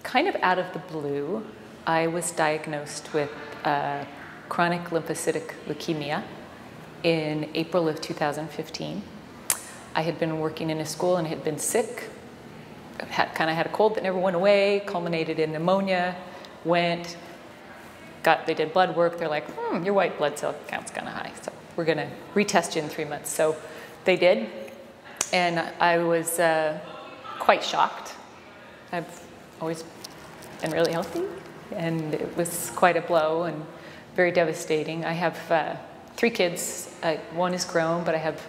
Kind of out of the blue, I was diagnosed with chronic lymphocytic leukemia in April of 2015. I had been working in a school and had been sick. Kind of had a cold that never went away, culminated in pneumonia, they did blood work. They're like, your white blood cell count's kind of high, so we're gonna retest you in 3 months. So they did, and I was quite shocked. I've always been really healthy, and it was quite a blow and very devastating. I have 3 kids. One is grown, but I have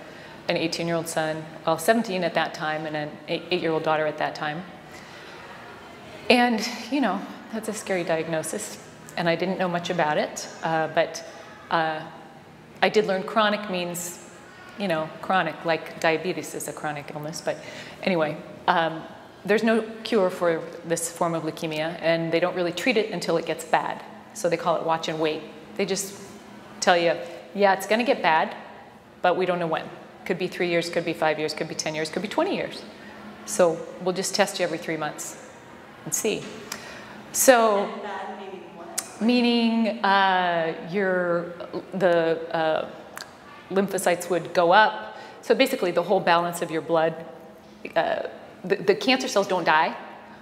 an 18-year-old son, well, 17 at that time, and an 8-year-old daughter at that time. And, you know, that's a scary diagnosis, and I didn't know much about it, but I did learn chronic means, you know, chronic, like diabetes is a chronic illness, but anyway, there's no cure for this form of leukemia, and they don't really treat it until it gets bad. So they call it watch and wait. They just tell you, yeah, it's gonna get bad, but we don't know when. Could be 3 years, could be 5 years, could be 10 years, could be 20 years. So we'll just test you every 3 months and see. So, meaning the lymphocytes would go up. So basically the whole balance of your blood, the cancer cells don't die,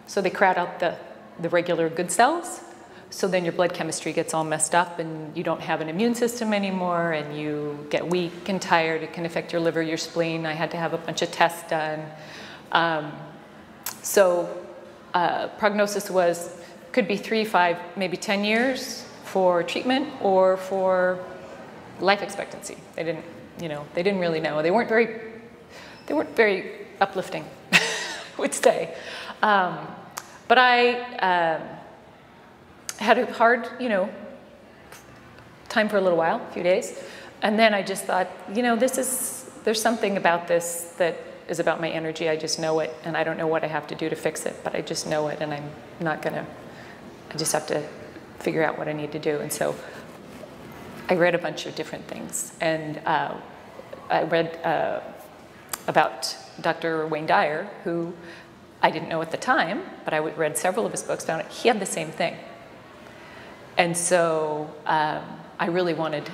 so they crowd out the regular good cells. So then your blood chemistry gets all messed up and you don't have an immune system anymore and you get weak and tired. It can affect your liver, your spleen. I had to have a bunch of tests done. Prognosis was, could be 3, 5, maybe 10 years for treatment or for life expectancy. They didn't, you know, they didn't really know. They weren't very uplifting, I would say. But I had a hard, you know, time for a little while, a few days. And then I just thought, you know, there's something about this that is about my energy. I just know it, and I don't know what I have to do to fix it, but I just know it, and I'm not gonna, I just have to figure out what I need to do. And so I read a bunch of different things. And I read about Dr. Wayne Dyer, who I didn't know at the time, but I read several of his books, found out he had the same thing. And so I really wanted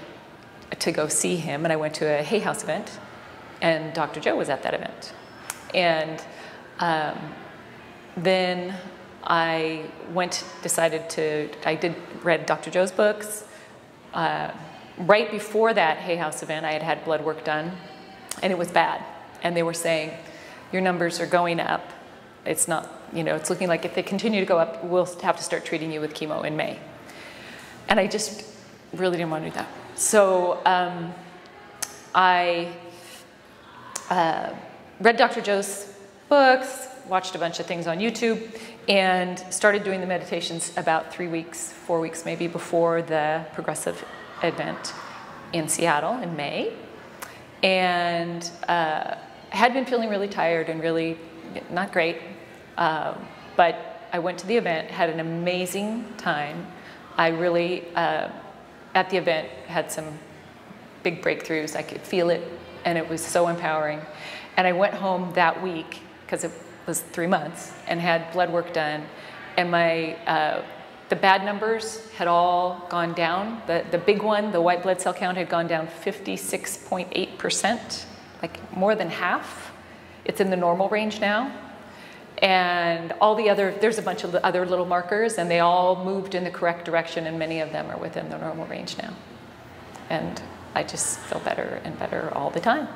to go see him, and I went to a Hay House event, and Dr. Joe was at that event. And then I read Dr. Joe's books. Right before that Hay House event, I had blood work done, and it was bad. And they were saying, your numbers are going up. It's not, you know, it's looking like if they continue to go up, we'll have to start treating you with chemo in May. And I just really didn't want to do that. So I read Dr. Joe's books, watched a bunch of things on YouTube, and started doing the meditations about 3 weeks, 4 weeks maybe before the progressive event in Seattle in May. And had been feeling really tired and really not great, but I went to the event, had an amazing time. I really, at the event, had some big breakthroughs. I could feel it, and it was so empowering. And I went home that week, because it was 3 months, and had blood work done. And the bad numbers had all gone down. The big one, the white blood cell count, had gone down 56.8%, like more than half. It's in the normal range now. And all the other, there's a bunch of other little markers, and they all moved in the correct direction, and many of them are within the normal range now. And I just feel better and better all the time.